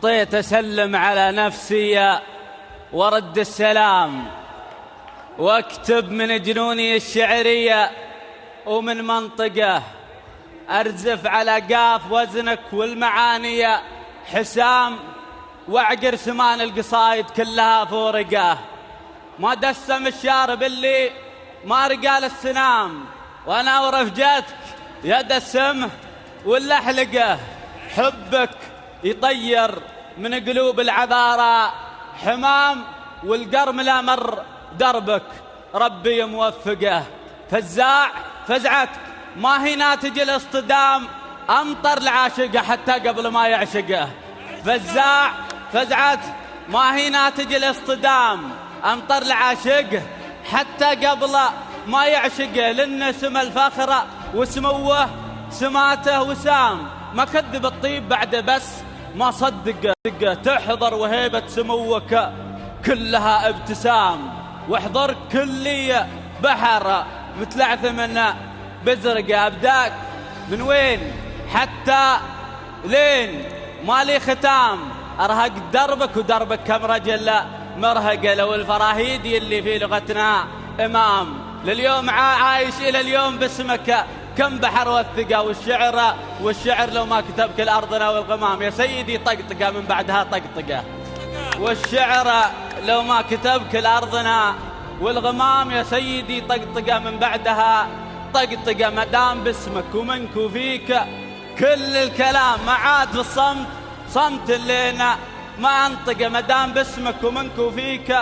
خطيت أسلم على نفسي ورد السلام، واكتب من جنوني الشعرية ومن منطقه أرزف على قاف وزنك والمعاني حسام، واعقر سمان القصايد كلها فورقه. ما دسم الشارب اللي ما رقال السنام، وانا ورفجتك يا دسمه ولا حلقه. حبك يطير من قلوب العذارى حمام، والقرم لا مر دربك ربي موفقه. فزاع فزعتك ما هي ناتج الاصطدام، أمطر العاشقه حتى قبل ما يعشقه. فزاع فزعتك ما هي ناتج الاصطدام، أمطر العاشقه حتى قبل ما يعشقه. لأن سم الفخر وسموه سماته وسام، ما كذب الطيب بعد بس ما صدقه. تحضر وهيبة سموك كلها ابتسام، واحضر كلي بحر متلعث من بزرقه. أبداك من وين حتى لين مالي ختام، أرهق دربك ودربك كم رجل مرهقه. لو الفراهيد اللي في لغتنا إمام، لليوم عايش إلى اليوم باسمك كم بحر والثقة. والشعر لو ما كتبك الأرضنا والغمام يا سيدي طقطقة من بعدها طقطقة. والشعر لو ما كتبك الأرضنا والغمام يا سيدي طقطقة من بعدها طقطقة. مدام باسمك ومنك وفيك كل الكلام، ما عاد في الصمت صمت اللينا ما أنطقه. مدام باسمك ومنك وفيك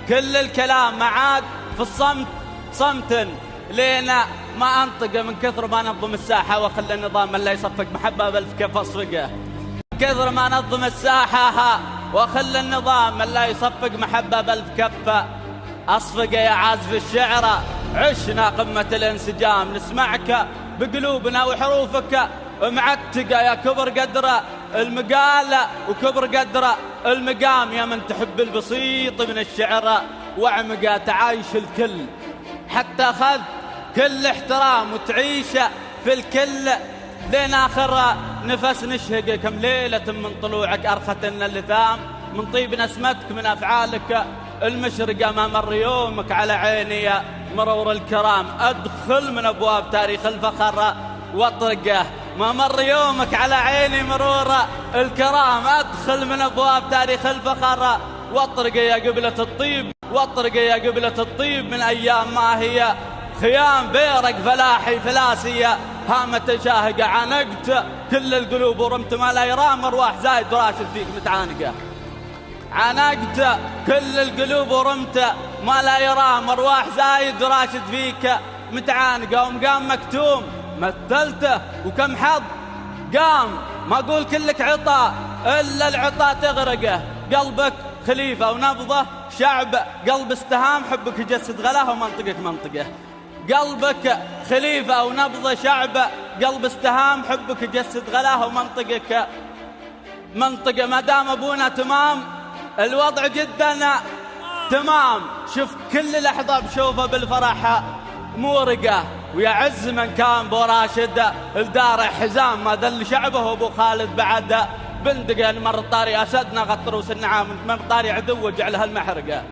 كل الكلام، ما عاد في الصمت صمت لينا ما أنطقه. من كثر ما نظم الساحة وخلى النظام من لا يصفق محبة بل في كيف أصفقه. من كثر ما نظم الساحة وخلى النظام من لا يصفق محبة بل في كف أصفقه. يا عازف الشعر عشنا قمة الانسجام، نسمعك بقلوبنا وحروفك معتقة. يا كبر قدر المقال وكبر قدر المقام، يا من تحب البسيط من الشعر وعمقه. تعايش الكل حتى أخذ كل احترام، وتعيش في الكل لين آخر نفس نشهق. كم ليلة من طلوعك أرخت لنا اللثام، من طيب نسمتك من أفعالك المشرقة. ما مر يومك على عيني مرور الكرام، أدخل من أبواب تاريخ الفخر واطرقه. ما مر يومك على عيني مرور الكرام، أدخل من أبواب تاريخ الفخر واطرقه. يا قبلة الطيب واطرقه يا قبلة الطيب، من أيام ما هي خيام بيرق فلاحي فلاسية هامة شاهقة. عانقت كل القلوب ورمت ما لا يرام، أرواح زايد راشد فيك متعانقة. عانقت كل القلوب ورمت ما لا يرام، أرواح زايد راشد فيك متعانقة. ومقام مكتوم مثلته وكم حظ قام، ما أقول كلك عطاء إلا العطاء تغرقه. قلبك خليفة ونبضه شعب، قلب استهام حبك يجسد غلاه ومنطقك منطقه. قلبك خليفة ونبضه شعب، قلب استهام حبك يجسد غلاه ومنطقك منطقه. ما دام أبونا تمام الوضع جدا تمام، شوف كل لحظة بشوفه بالفرح مورقه. ويعز من كان بو راشد الدارع حزام، ما ذل شعبه أبو خالد بعد بندقه. مر طاري أسدنا غطروس النعام، من طاري عدو وجعلها المحرقة.